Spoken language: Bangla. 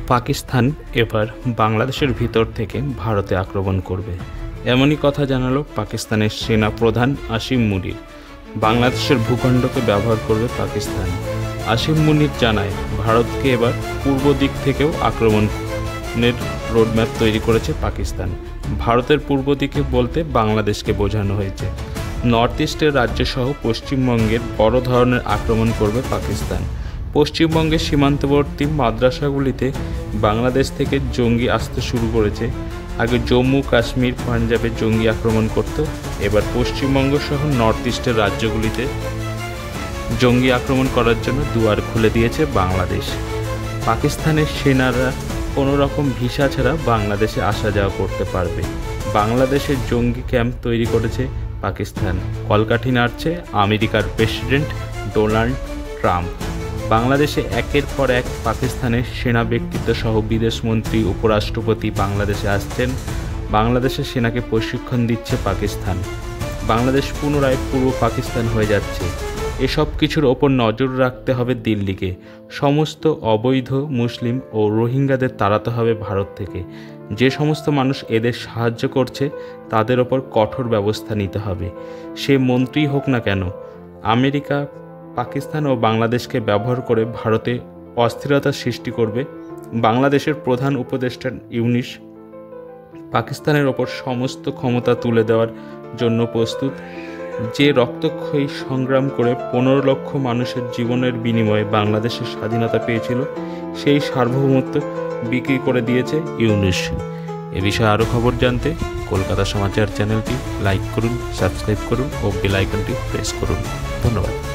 পাকিস্তান এবার বাংলাদেশের ভিতর থেকে ভারতে আক্রমণ করবে, এমনই কথা জানালো পাকিস্তানের সেনা প্রধান আসিম মুনির। বাংলাদেশের ভূখণ্ডকে ব্যবহার করবে পাকিস্তান। আসিম মুনির জানায়, ভারতকে এবার পূর্ব দিক থেকেও আক্রমণের রোডম্যাপ তৈরি করেছে পাকিস্তান। ভারতের পূর্ব দিকে বলতে বাংলাদেশকে বোঝানো হয়েছে। নর্থ ইস্টের রাজ্যসহ পশ্চিমবঙ্গের বড় ধরনের আক্রমণ করবে পাকিস্তান। পশ্চিমবঙ্গের সীমান্তবর্তী মাদ্রাসাগুলিতে বাংলাদেশ থেকে জঙ্গি আসতে শুরু করেছে। আগে জম্মু কাশ্মীর পাঞ্জাবে জঙ্গি আক্রমণ করত, এবার পশ্চিমবঙ্গ সহ নর্থ ইস্টের রাজ্যগুলিতে জঙ্গি আক্রমণ করার জন্য দুয়ার খুলে দিয়েছে বাংলাদেশ। পাকিস্তানের সেনারা কোনো রকম ভিসা ছাড়া বাংলাদেশে আসা যাওয়া করতে পারবে। বাংলাদেশের জঙ্গি ক্যাম্প তৈরি করেছে পাকিস্তান। কলকাঠি নাড়ছে আমেরিকার প্রেসিডেন্ট ডোনাল্ড ট্রাম্প। বাংলাদেশে একের পর এক পাকিস্তানের সেনা ব্যক্তিত্ব সহ বিদেশমন্ত্রী, উপরাষ্ট্রপতি বাংলাদেশে আসছেন। বাংলাদেশের সেনাকে প্রশিক্ষণ দিচ্ছে পাকিস্তান। বাংলাদেশ পুনরায় পূর্ব পাকিস্তান হয়ে যাচ্ছে। এসব কিছুর ওপর নজর রাখতে হবে দিল্লিকে। সমস্ত অবৈধ মুসলিম ও রোহিঙ্গাদের তাড়াতে হবে ভারত থেকে। যে সমস্ত মানুষ এদের সাহায্য করছে তাদের ওপর কঠোর ব্যবস্থা নিতে হবে, সে মন্ত্রী হোক না কেন। আমেরিকা পাকিস্তান ও বাংলাদেশকে ব্যবহার করে ভারতে অস্থিরতা সৃষ্টি করবে। বাংলাদেশের প্রধান উপদেষ্টা ইউনূস পাকিস্তানের ওপর সমস্ত ক্ষমতা তুলে দেওয়ার জন্য প্রস্তুত। যে রক্তক্ষয়ী সংগ্রাম করে 15 লক্ষ মানুষের জীবনের বিনিময়ে বাংলাদেশের স্বাধীনতা পেয়েছিল, সেই সার্বভৌমত্ব বিক্রি করে দিয়েছে ইউনূস। এ বিষয়ে আরও খবর জানতে কলকাতা সমাচার চ্যানেলটি লাইক করুন, সাবস্ক্রাইব করুন ও বেল আইকনটি প্রেস করুন। ধন্যবাদ।